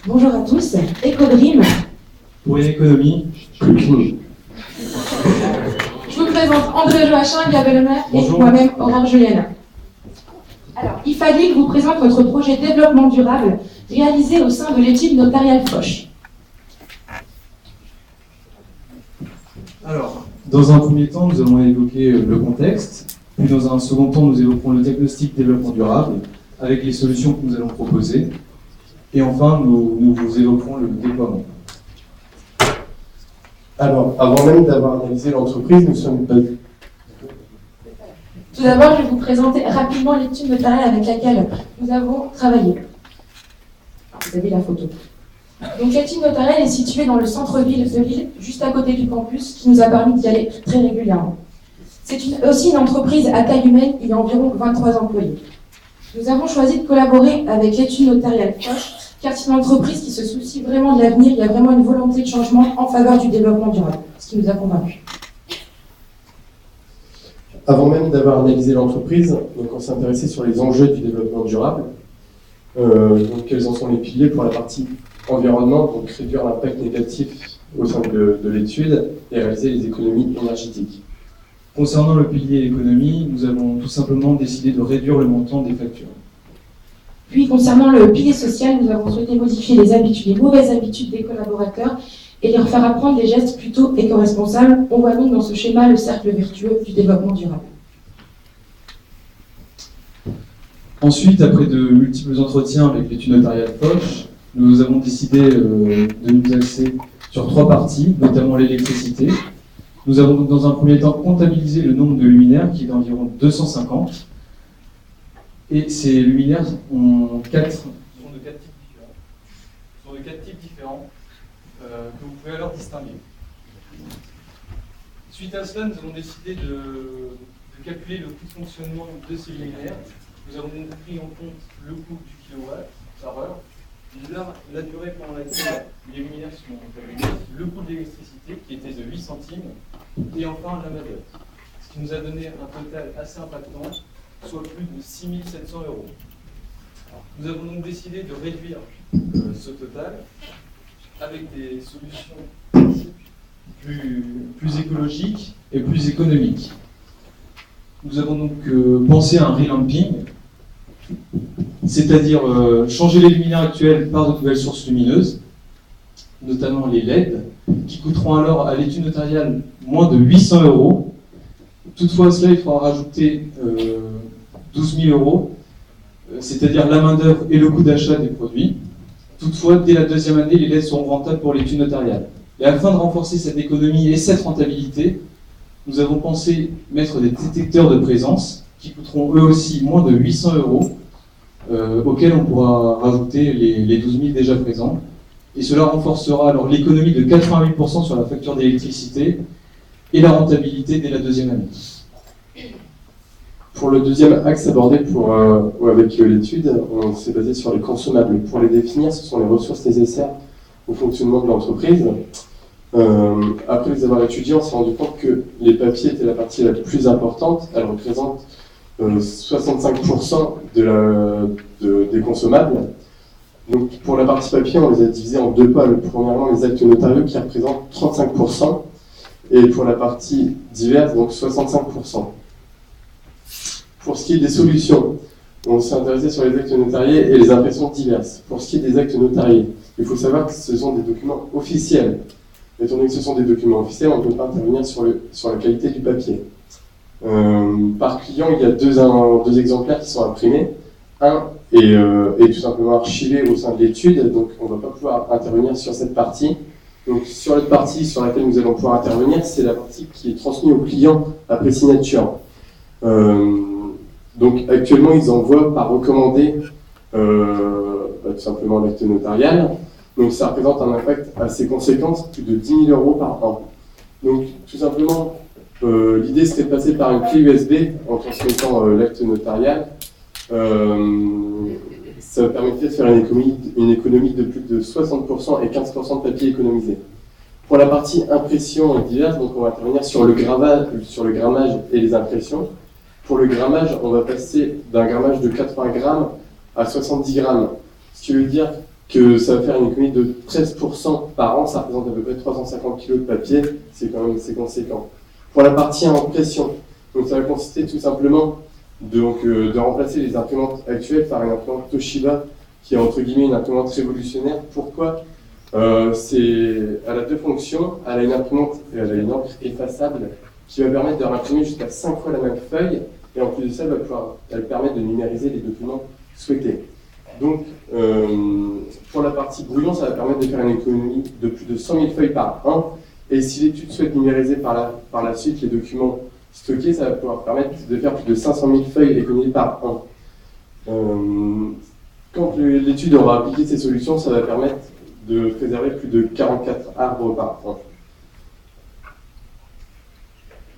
Bonjour à tous, EcoDream. Pour une économie, Je vous présente André Joachim, Gabellemer et Bonjour. moi-même, Aurore Julienne. Alors, IFADIC vous présente notre projet développement durable réalisé au sein de l'étude notariale Foch. alors, dans un premier temps, nous allons évoquer le contexte, puis dans un second temps, nous évoquerons le diagnostic développement durable avec les solutions que nous allons proposer, et enfin, nous vous évoquerons le déploiement. Alors, avant même d'avoir analysé l'entreprise, nous sommes basés. Tout d'abord, je vais vous présenter rapidement l'étude notariale avec laquelle nous avons travaillé. Vous avez la photo. Donc, l'étude notariale est située dans le centre-ville de Lille, juste à côté du campus, qui nous a permis d'y aller très régulièrement. C'est aussi une entreprise à taille humaine, il y a environ 23 employés. Nous avons choisi de collaborer avec l'étude notariale Foch, car c'est une entreprise qui se soucie vraiment de l'avenir, il y a vraiment une volonté de changement en faveur du développement durable, ce qui nous a convaincus. Avant même d'avoir analysé l'entreprise, donc on s'est intéressé sur les enjeux du développement durable. Donc, quels en sont les piliers pour la partie environnement, donc réduire l'impact négatif au sein de l'étude et réaliser les économies énergétiques. Concernant le pilier économie, nous avons tout simplement décidé de réduire le montant des factures. Puis, concernant le pilier social, nous avons souhaité modifier les mauvaises habitudes des collaborateurs et leur faire apprendre des gestes plutôt éco-responsables. On voit donc dans ce schéma le cercle vertueux du développement durable. Ensuite, après de multiples entretiens avec l'étude notariale Foch, nous avons décidé de nous axer sur 3 parties, notamment l'électricité. Nous avons donc dans un premier temps comptabilisé le nombre de luminaires, qui est d'environ 250. Et ces luminaires sont de 4 types différents que vous pouvez alors distinguer. Suite à cela, nous avons décidé de calculer le coût de fonctionnement de ces luminaires. Nous avons donc pris en compte le coût du kilowatt par heure, la durée pendant laquelle les luminaires sont allumés, le coût de l'électricité qui était de 8 centimes, et enfin la main-d'œuvre. Ce qui nous a donné un total assez impactant, soit plus de 6 700 €. Nous avons donc décidé de réduire ce total avec des solutions plus écologiques et plus économiques. Nous avons donc pensé à un relamping, c'est-à-dire changer les luminaires actuels par de nouvelles sources lumineuses, notamment les LED, qui coûteront alors à l'étude notariale moins de 800 €. Toutefois, à cela, il faudra rajouter 12 000 €, c'est-à-dire la main-d'œuvre et le coût d'achat des produits. Toutefois, dès la 2e année, les LED seront rentables pour l'étude notariale. Et afin de renforcer cette économie et cette rentabilité, nous avons pensé mettre des détecteurs de présence qui coûteront eux aussi moins de 800 €, auxquels on pourra rajouter les 12 000 déjà présents. Et cela renforcera alors l'économie de 88% sur la facture d'électricité et la rentabilité dès la 2e année. Pour le deuxième axe abordé avec l'étude, on s'est basé sur les consommables. Pour les définir, ce sont les ressources nécessaires au fonctionnement de l'entreprise. Après les avoir étudiés, on s'est rendu compte que les papiers étaient la partie la plus importante. Elle représente 65% des consommables. Donc, pour la partie papier, on les a divisés en 2 pôles. Premièrement, les actes notariaux qui représentent 35%, et pour la partie diverse, donc 65%. Pour ce qui est des solutions, on s'est intéressé sur les actes notariés et les impressions diverses. Pour ce qui est des actes notariés, il faut savoir que ce sont des documents officiels. Étant donné que ce sont des documents officiels, on ne peut pas intervenir sur la qualité du papier. Par client, il y a deux exemplaires qui sont imprimés. Un est tout simplement archivé au sein de l'étude, donc on ne va pas pouvoir intervenir sur cette partie. Donc sur l'autre partie sur laquelle nous allons pouvoir intervenir, c'est la partie qui est transmise au client après signature. Donc actuellement, ils envoient par recommandé tout simplement l'acte notarial. Donc ça représente un impact assez conséquent, plus de 10 000 € par an. Donc tout simplement, l'idée serait de passer par une clé USB en transmettant l'acte notarial. Ça permettrait de faire une économie de plus de 60% et 15% de papier économisé. Pour la partie impression diverse, donc on va intervenir sur le grammage et les impressions. Pour le grammage, on va passer d'un grammage de 80 grammes à 70 grammes. Ce qui veut dire que ça va faire une économie de 13% par an, ça représente à peu près 350 kg de papier, c'est quand même assez conséquent. Pour la partie impression, donc ça va consister tout simplement de remplacer les imprimantes actuelles par une imprimante Toshiba qui est entre guillemets une imprimante révolutionnaire. Pourquoi Elle a deux fonctions, elle a une imprimante et elle a une encre effaçable qui va permettre de réimprimer jusqu'à 5 fois la même feuille, et en plus de ça, elle permet de numériser les documents souhaités. Donc, pour la partie brouillon, ça va permettre de faire une économie de plus de 100 000 feuilles par an, et si l'étude souhaite numériser par la suite les documents stockés, ça va pouvoir permettre de faire plus de 500 000 feuilles économisées par an. Quand l'étude aura appliqué ces solutions, ça va permettre de préserver plus de 44 arbres par an.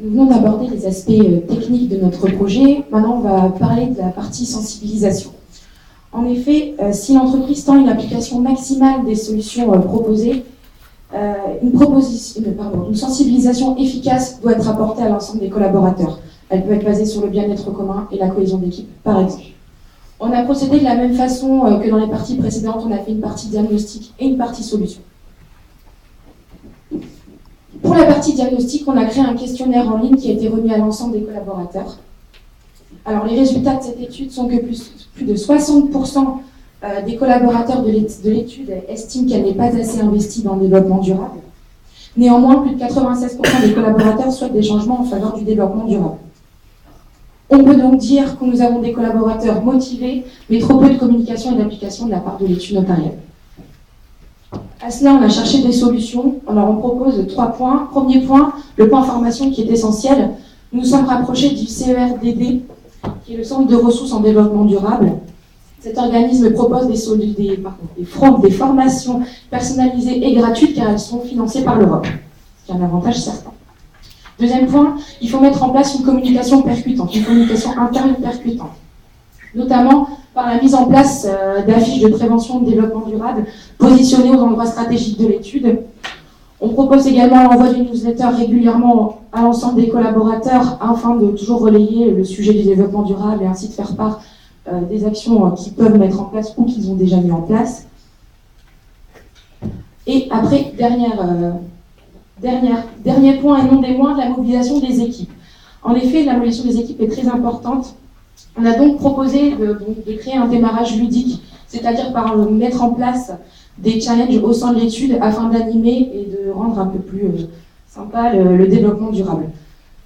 Nous venons d'aborder les aspects techniques de notre projet. Maintenant, on va parler de la partie sensibilisation. En effet, si l'entreprise tend une application maximale des solutions proposées, une sensibilisation efficace doit être apportée à l'ensemble des collaborateurs. Elle peut être basée sur le bien-être commun et la cohésion d'équipe, par exemple. On a procédé de la même façon que dans les parties précédentes. On a fait une partie diagnostic et une partie solution. Pour la partie diagnostic, on a créé un questionnaire en ligne qui a été remis à l'ensemble des collaborateurs. Alors, les résultats de cette étude sont que plus de 60% des collaborateurs de l'étude estiment qu'elle n'est pas assez investie dans le développement durable. Néanmoins, plus de 96% des collaborateurs souhaitent des changements en faveur du développement durable. On peut donc dire que nous avons des collaborateurs motivés, mais trop peu de communication et d'application de la part de l'étude notariale. À cela, on a cherché des solutions. Alors, on propose 3 points. Premier point, le point formation qui est essentiel. Nous sommes rapprochés du CERDD, qui est le Centre de ressources en développement durable. Cet organisme propose des formations personnalisées et gratuites car elles sont financées par l'Europe, ce qui est un avantage certain. Deuxième point, il faut mettre en place une communication percutante, une communication interne percutante, notamment par la mise en place d'affiches de prévention de développement durable positionnées aux endroits stratégiques de l'étude. On propose également l'envoi d'une newsletter régulièrement à l'ensemble des collaborateurs afin de toujours relayer le sujet du développement durable et ainsi de faire part des actions qu'ils peuvent mettre en place ou qu'ils ont déjà mis en place. Et après, dernier point et non des moindres, la mobilisation des équipes. En effet, la mobilisation des équipes est très importante. On a donc proposé de créer un démarrage ludique, c'est-à-dire par mettre en place des challenges au sein de l'étude afin d'animer et de rendre un peu plus sympa le développement durable.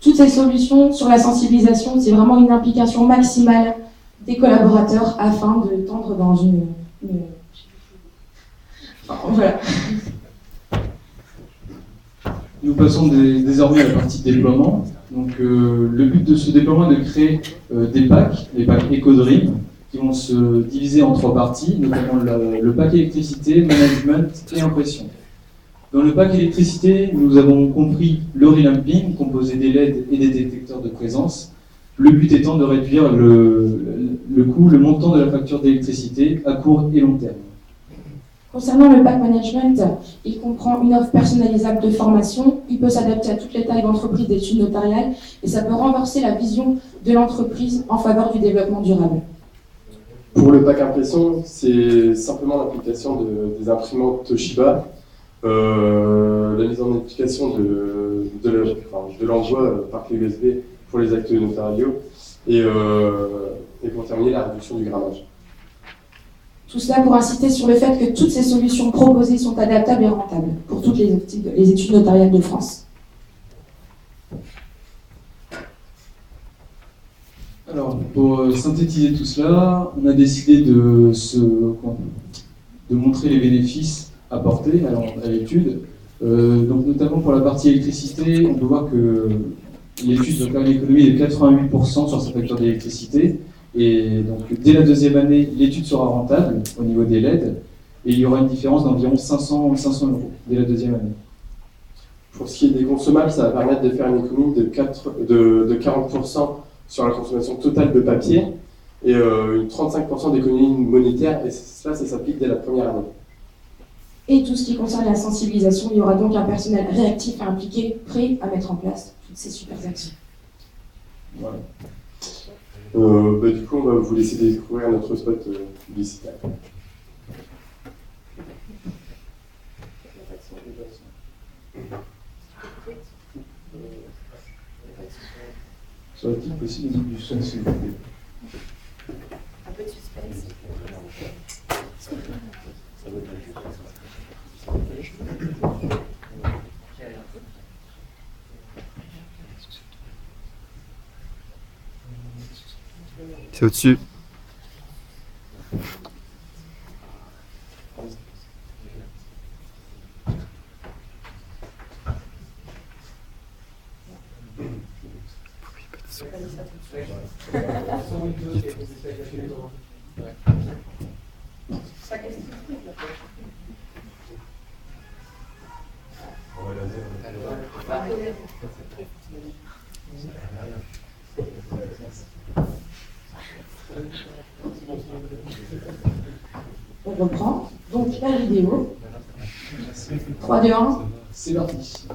Toutes ces solutions sur la sensibilisation, c'est vraiment une implication maximale des collaborateurs afin de tendre dans voilà. Nous passons désormais à la partie déploiement. Donc, le but de ce déploiement est de créer des packs, les packs EcoDream, qui vont se diviser en 3 parties, notamment le pack électricité, management et impression. Dans le pack électricité, nous avons compris le relamping, composé des LED et des détecteurs de présence, le but étant de réduire le coût, le montant de la facture d'électricité à court et long terme. Concernant le pack management, il comprend une offre personnalisable de formation. Il peut s'adapter à toutes les tailles d'entreprise d'études notariales et ça peut renforcer la vision de l'entreprise en faveur du développement durable. Pour le pack impression, c'est simplement l'application des imprimantes Toshiba, la mise en application de l'envoi par clé USB pour les actes notariaux et pour terminer la réduction du grammage. Tout cela pour insister sur le fait que toutes ces solutions proposées sont adaptables et rentables pour toutes les études notariales de France. Alors, pour synthétiser tout cela, on a décidé de montrer les bénéfices apportés à l'étude. Donc, notamment pour la partie électricité, on peut voir que l'étude doit faire une économie de 88% sur sa facture d'électricité. Et donc, dès la 2e année, l'étude sera rentable au niveau des LED et il y aura une différence d'environ 500 € dès la 2e année. Pour ce qui est des consommables, ça va permettre de faire une économie de 40% sur la consommation totale de papier et une 35% d'économie monétaire, et ça s'applique dès la 1re année. Et tout ce qui concerne la sensibilisation, il y aura donc un personnel réactif à impliquer, prêt à mettre en place toutes ces super actions. Voilà. Du coup, on va vous laisser découvrir notre spot publicitaire. Serait-il possible de mettre du son, s'il vous plaît? Un peu de suspense. C'est au-dessus. On reprend. Donc la vidéo. 3, 2, 1. C'est parti.